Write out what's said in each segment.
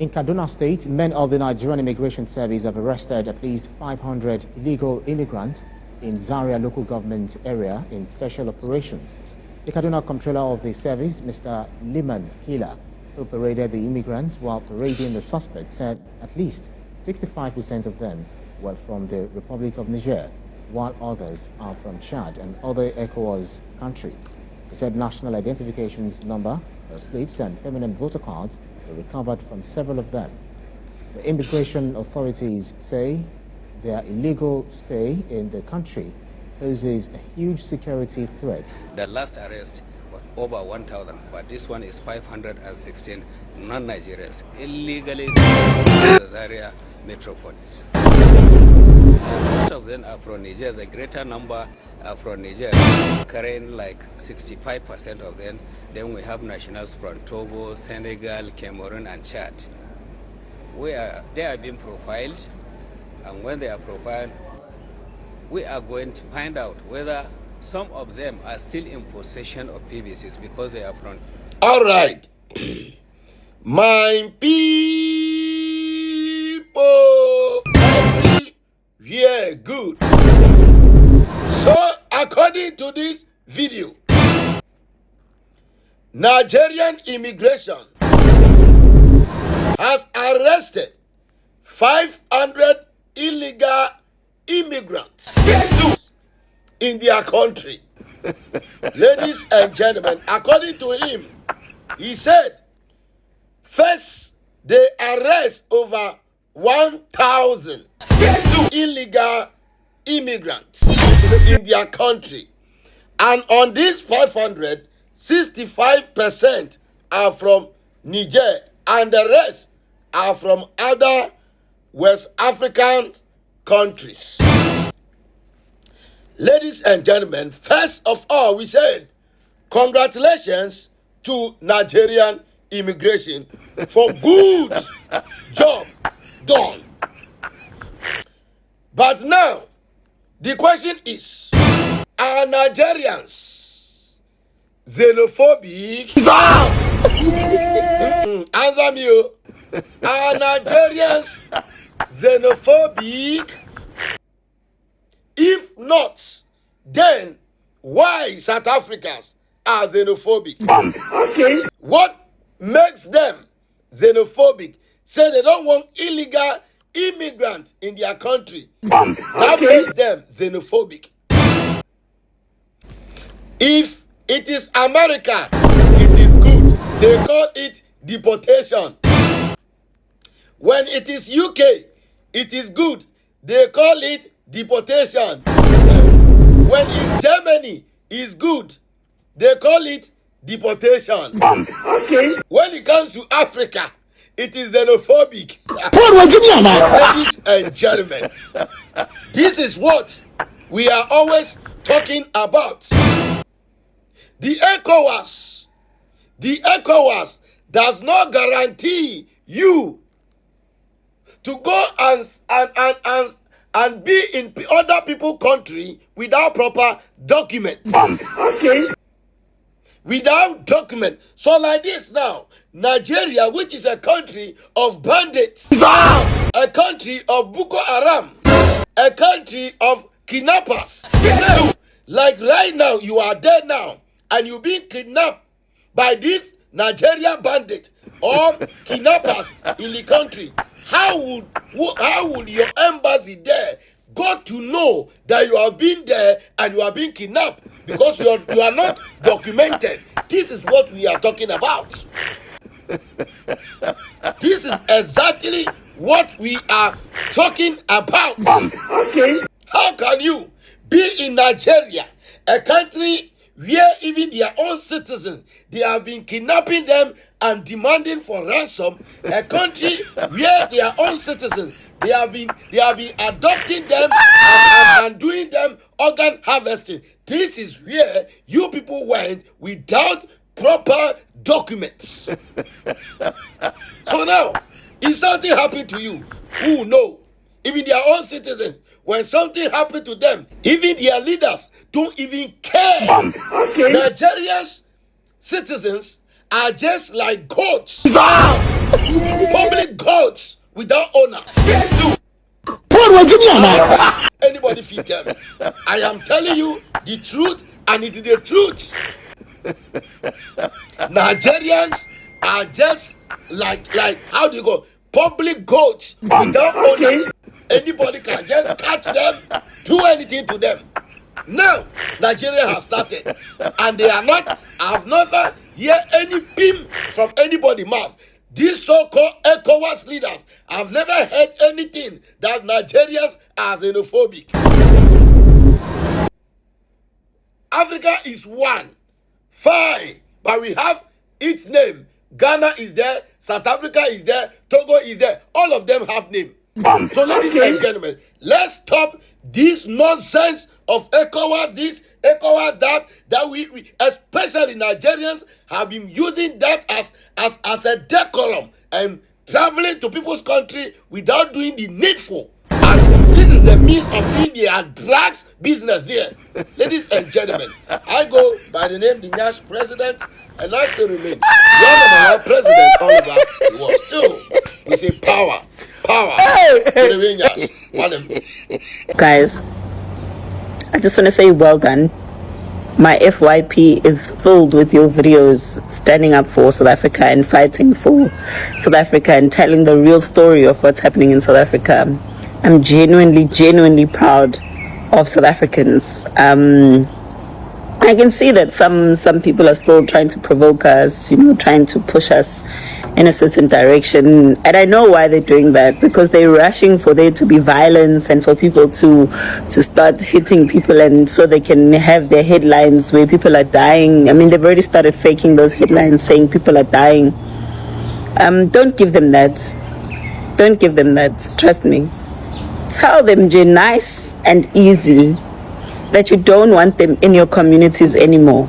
In Kaduna State, men of the Nigerian Immigration Service have arrested at least 500 illegal immigrants in Zaria local government area in special operations. The Kaduna Comptroller of the service, Mr. Liman Kila, who paraded the immigrants while parading the suspects, said at least 65% of them were from the Republic of Niger, while others are from Chad and other ECOWAS countries. He said national identifications number, slips and permanent voter cards were recovered from several of them. The immigration authorities say their illegal stay in the country poses a huge security threat. The last arrest was over 1,000, but this one is 516 non-Nigerians illegally in the Zaria metropolis. Most of them are from Niger. The greater number are from Niger, carrying like 65% of them. Then we have nationals from Togo, Senegal, Cameroon, and Chad. They are being profiled, and when they are profiled, we are going to find out whether some of them are still in possession of PVCs because they are from. All right, my people, yeah, good. So, according to this video, Nigerian immigration has arrested 500 illegal immigrants in their country. Ladies and gentlemen, according to him, he said, first, they arrest over 1,000 illegal immigrants in their country. And on these 500, 65% are from Niger, and the rest are from other West African countries. Ladies and gentlemen, first of all, we said congratulations to Nigerian immigration for good job done. But now, the question is, are Nigerians xenophobic? Answer me. Are Nigerians xenophobic? If not, then why South Africans are xenophobic? Okay. What makes them xenophobic? Say they don't want illegal immigrants in their country. That makes them xenophobic. If it is America, it is good. They call it deportation. When it is UK, it is good. They call it deportation. When it's Germany, it's good. They call it deportation. Okay. When it comes to Africa, it is xenophobic. Ladies and gentlemen, this is what we are always talking about. The ECOWAS does not guarantee you to go and be in other people's country without proper documents. Okay. Without document. So like this now, Nigeria, which is a country of bandits, a country of Boko Haram, a country of kidnappers. Now, like right now, you are there now, and you're being kidnapped by these Nigerian bandits or kidnappers in the country. How would your embassy there got to know that you have been there and you are being kidnapped because you are not documented? This is what we are talking about. This is exactly what we are talking about. Okay. How can you be in Nigeria, a country where even their own citizens, they have been kidnapping them and demanding for ransom, a country where their own citizens, they have been adopting them and doing them organ harvesting. This is where you people went without proper documents. So now, if something happened to you, who will know? Even their own citizens, when something happened to them, even their leaders don't even care. Okay. Nigerians citizens are just like goats. Public Anybody fit tell me? I am telling you the truth, and it is the truth. Nigerians are just like how do you go? Public goats without owner. Anybody can just catch them, do anything to them. Now Nigeria has started, and they are not. I have never heard any pim from anybody's mouth. These so-called ECOWAS leaders, I've never heard anything that Nigerians are xenophobic. Africa is one, fine, but we have its name. Ghana is there, South Africa is there, Togo is there. All of them have name. So ladies and gentlemen, let's stop this nonsense of ECOWAS, this ECOWAS, that we especially Nigerians have been using that as a decorum and traveling to people's country without doing the needful. And this is the means of doing their drugs business there. Ladies and gentlemen, I go by the name the Nyash president, and I still remain the president all over the world. Still, we say power to the Nyash. Guys, I just want to say well done. My FYP is filled with your videos standing up for South Africa and fighting for South Africa and telling the real story of what's happening in South Africa. I'm genuinely proud of South Africans. I can see that some people are still trying to provoke us, trying to push us in a certain direction. And I know why they're doing that, because they're rushing for there to be violence and for people to start hitting people, and so they can have their headlines where people are dying. I mean, they've already started faking those headlines saying people are dying. Don't give them that. Don't give them that. Trust me. Tell them, nice and easy, that you don't want them in your communities anymore.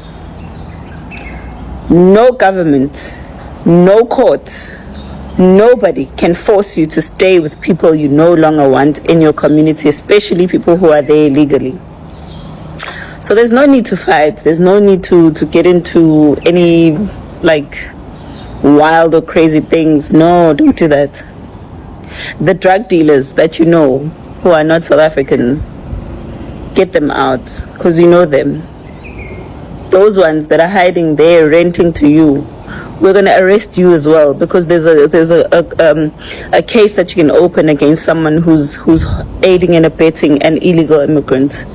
No government, no court, nobody can force you to stay with people you no longer want in your community, especially people who are there illegally. So there's no need to fight. There's no need to get into any wild or crazy things. No, don't do that. The drug dealers that you know who are not South African, get them out, because you know them. Those ones that are hiding there, renting to you, we're going to arrest you as well, because there's a case that you can open against someone who's aiding and abetting an illegal immigrant.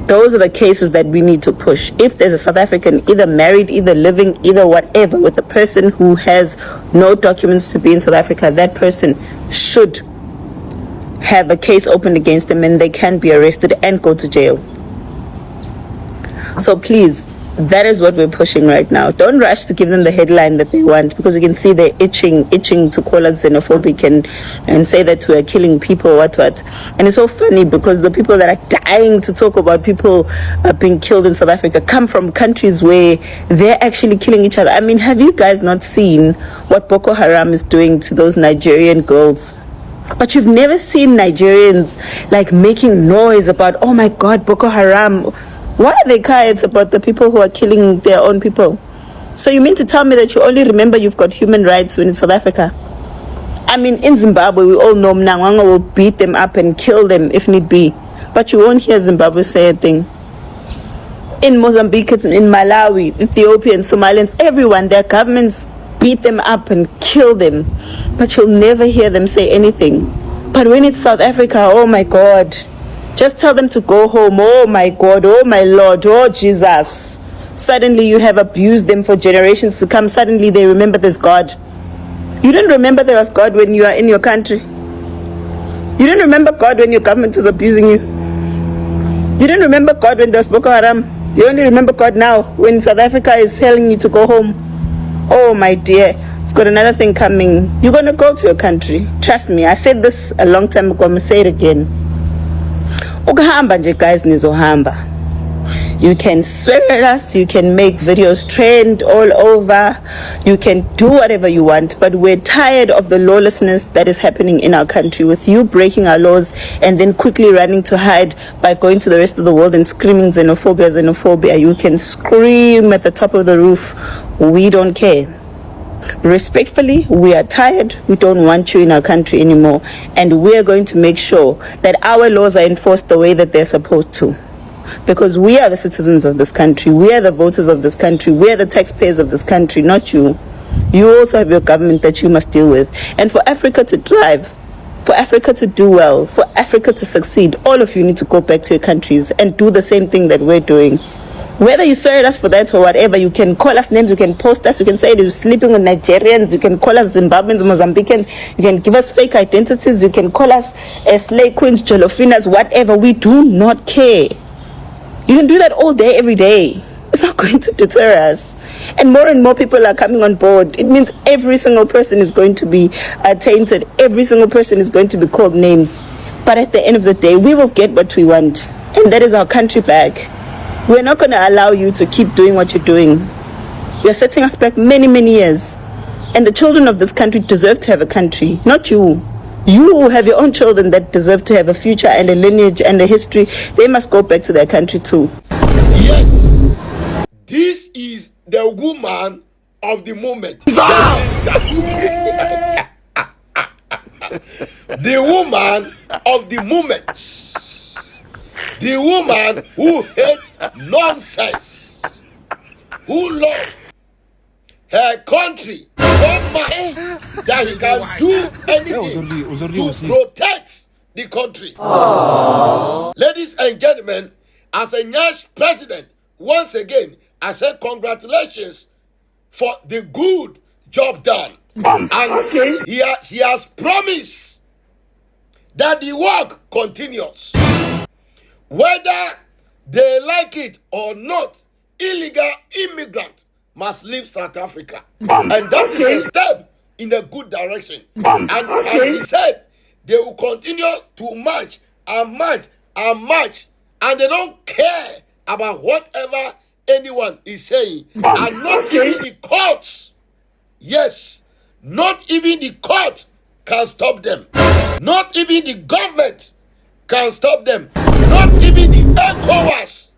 Those are the cases that we need to push. If there's a South African, either married, either living, either whatever, with a person who has no documents to be in South Africa, that person should have a case opened against them, and they can be arrested and go to jail. So please, that is what we're pushing right now. Don't rush to give them the headline that they want, because you can see they're itching to call us xenophobic and say that we're killing people, what. And it's so funny, because the people that are dying to talk about people being killed in South Africa come from countries where they're actually killing each other. I mean, have you guys not seen what Boko Haram is doing to those Nigerian girls? But you've never seen Nigerians making noise about, oh my God, Boko Haram. Why are they quiet about the people who are killing their own people? So you mean to tell me that you only remember you've got human rights when it's South Africa? I mean, in Zimbabwe, we all know Mnangagwa will beat them up and kill them if need be. But you won't hear Zimbabwe say a thing. In Mozambique, in Malawi, Ethiopia, and Somalians, everyone, their governments beat them up and kill them. But you'll never hear them say anything. But when it's South Africa, oh my God. Just tell them to go home. Oh my God, oh my Lord, oh Jesus. Suddenly you have abused them for generations to come. Suddenly they remember there's God. You didn't remember there was God when you are in your country. You didn't remember God when your government was abusing you. You didn't remember God when there was Boko Haram. You only remember God now when South Africa is telling you to go home. Oh my dear, you've got another thing coming. You're going to go to your country. Trust me, I said this a long time ago. I'm going to say it again. Ukuhamba nje guys, nizohamba. You can swear at us, you can make videos trend all over, you can do whatever you want, but we're tired of the lawlessness that is happening in our country, with you breaking our laws and then quickly running to hide by going to the rest of the world and screaming xenophobia. You can scream at the top of the roof. We don't care. Respectfully, we are tired. We don't want you in our country anymore. And we are going to make sure that our laws are enforced the way that they're supposed to. Because we are the citizens of this country. We are the voters of this country. We are the taxpayers of this country, not you. You also have your government that you must deal with. And for Africa to thrive, for Africa to do well, for Africa to succeed, all of you need to go back to your countries and do the same thing that we're doing. Whether you swear at us for that or whatever, you can call us names, you can post us, you can say you're sleeping with Nigerians, you can call us Zimbabweans, Mozambicans, you can give us fake identities, you can call us slave queens, jolofinas, whatever. We do not care. You can do that all day, every day. It's not going to deter us. And more people are coming on board. It means every single person is going to be tainted. Every single person is going to be called names. But at the end of the day, we will get what we want. And that is our country back. We're not going to allow you to keep doing what you're doing. You're setting us back many, many years. And the children of this country deserve to have a country, not you. You have your own children that deserve to have a future and a lineage and a history. They must go back to their country too. Yes, this is the woman of the moment. The woman of the moment. The woman who hates nonsense, who loves her country so much that he can do anything to protect the country. Ladies and gentlemen, as a Nyash president, once again, I say congratulations for the good job done. And he has promised that the work continues. Whether they like it or not, illegal immigrants must leave South Africa. And that is a step in a good direction. And as he said, they will continue to march and march and march. And they don't care about whatever anyone is saying. And not even the courts. Yes, not even the court can stop them. Not even the government can stop them. Not even the ECOWAS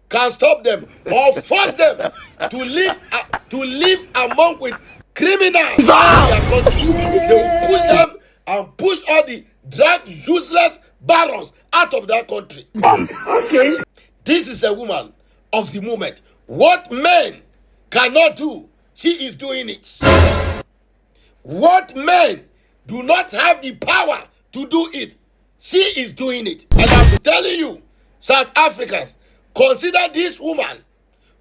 can stop them or force them to live among with criminals in their country. They will push them and push all the drug useless barons out of their country. This is a woman of the moment. What men cannot do, she is doing it. What men do not have the power to do it, she is doing it. And I'm telling you, South Africans, consider this woman,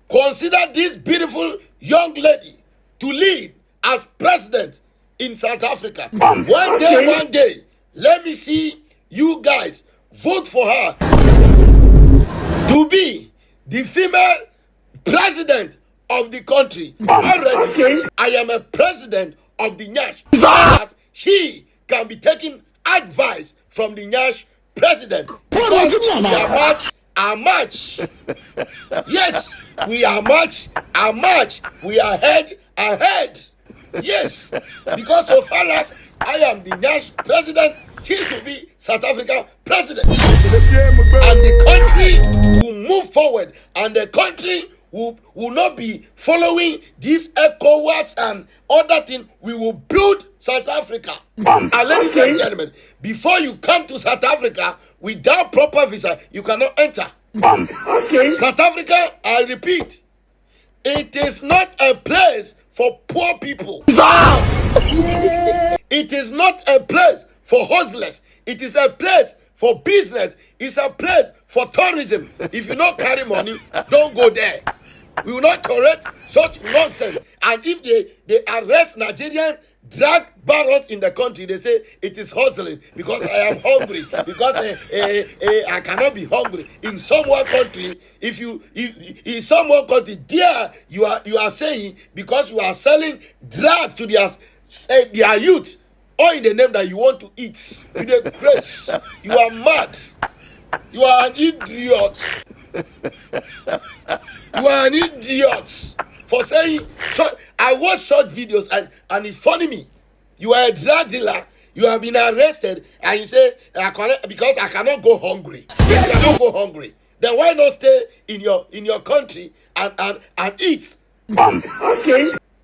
consider this beautiful young lady to lead as president in South Africa. One day, let me see you guys vote for her to be the female president of the country. Already, I am a president of the Nyash, so that she can be taking advice from the Nyash president. Because we are much. Yes, we are much. We are ahead. Yes, because so far as I am the Nyash president, she should be South Africa president. And the country will move forward, and the country will not be following these ECOWAS and other things. We will build South Africa. And ladies and gentlemen, before you come to South Africa without proper visa, you cannot enter. South Africa, I repeat, it is not a place for poor people. It is not a place for hustlers. It is a place for business. It's a place for tourism. If you not carry money, don't go there. We will not tolerate such nonsense. And if they arrest Nigerian drug barons in the country, they say it is hustling because I am hungry, because I cannot be hungry. In someone country, if in someone country, there you are saying because you are selling drugs to their youth, or in the name that you want to eat. You the craze. You are mad. You are an idiot. You are an idiot for saying so. I watch such videos and it's funny me. You are a drug dealer. You have been arrested and you say because I cannot go hungry. I cannot go hungry. Then why not stay in your country and eat?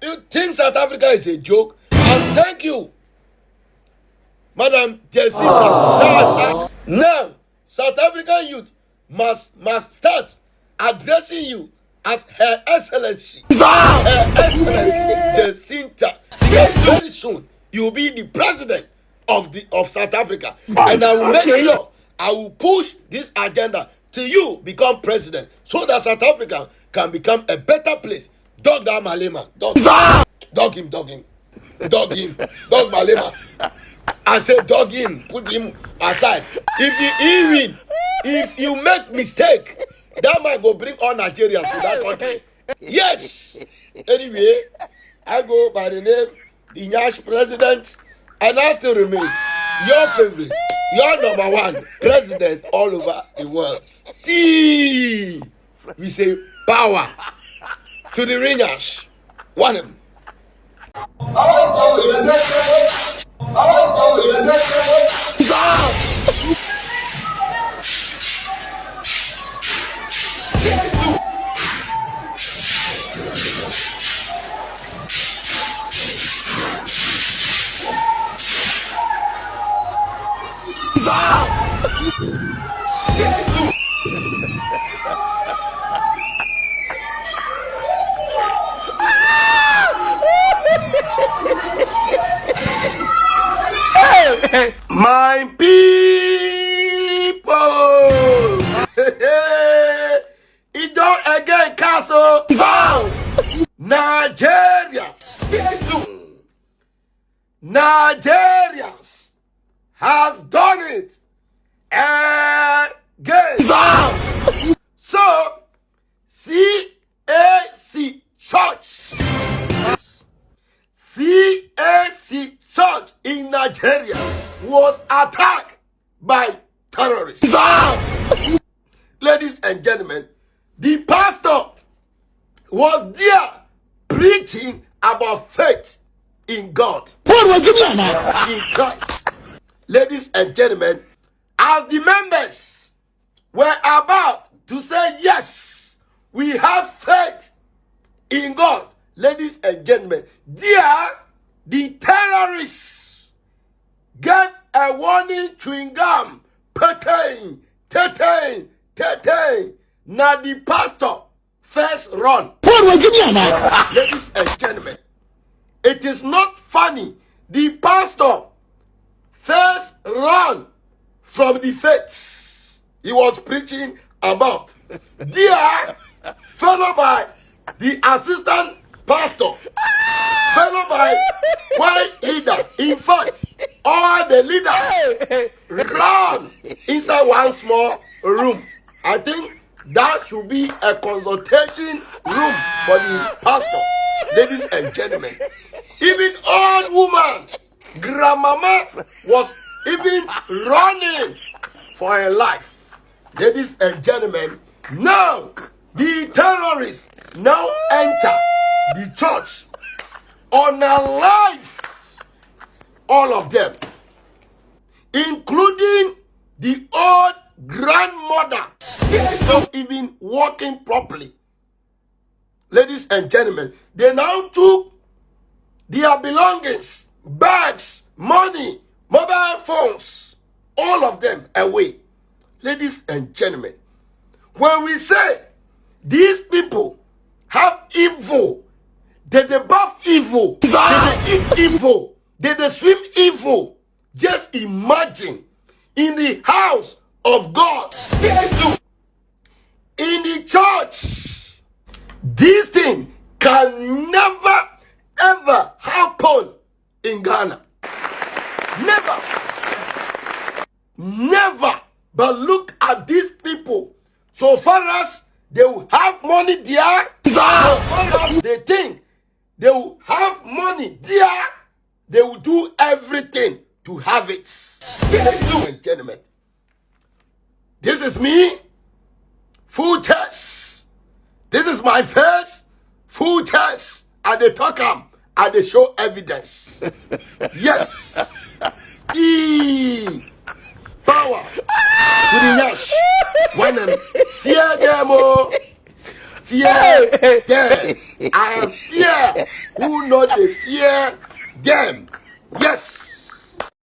You think South Africa is a joke? And thank you, Madam Jacinta. Now, South African youth must start addressing you as Her Excellency. Her Excellency Jacinta. Because very soon you will be the president of South Africa. And I will make sure I will push this agenda till you become president, so that South Africa can become a better place. Dog that Malema. Dog him. Dog Malema. I said dog him. Put him aside. If you make mistake, that might go bring all Nigerians to that country. Yes. Anyway, I go by the name the Nyash president, and I still remain your favorite, your number one president all over the world. Still, we say power to the Nyash. Want him. My people, it don't again castle. Nigerians has done it again. So CAC Church in Nigeria was attacked by terrorists. Ladies and gentlemen, the pastor was there preaching about faith in God, in Christ. Ladies and gentlemen, as the members were about to say yes, we have faith in God, ladies and gentlemen, there the terrorists gave a warning chewing gum, pertain. Now the pastor first run. Ladies and gentlemen, it is not funny. The pastor first run from the faiths he was preaching about. There, followed by the assistant pastor, followed by one leader. In fact, all the leaders run inside one small room. I think that should be a consultation room for the pastor. Ladies and gentlemen, even old woman, grandmama, was even running for her life. Ladies and gentlemen, now the terrorists now enter the church on a life, all of them, including the old grandmother, not even walking properly. Ladies and gentlemen, they now took their belongings, bags, money, mobile phones, all of them away. Ladies and gentlemen, when we say these people have evil, they bath evil, they eat evil, they swim evil, just imagine in the house of God, in the church, this thing can never ever happen in Ghana. Never. But look at these people. So far as they will have money there, so far as they think they will have money there, they will do everything to have it. Ladies and gentlemen, this is me, full test. This is my face, full test. And they talk and they show evidence. Yes. Power to the Nash. When them fear them, fear them. I am fear who not dey fear them. Yes.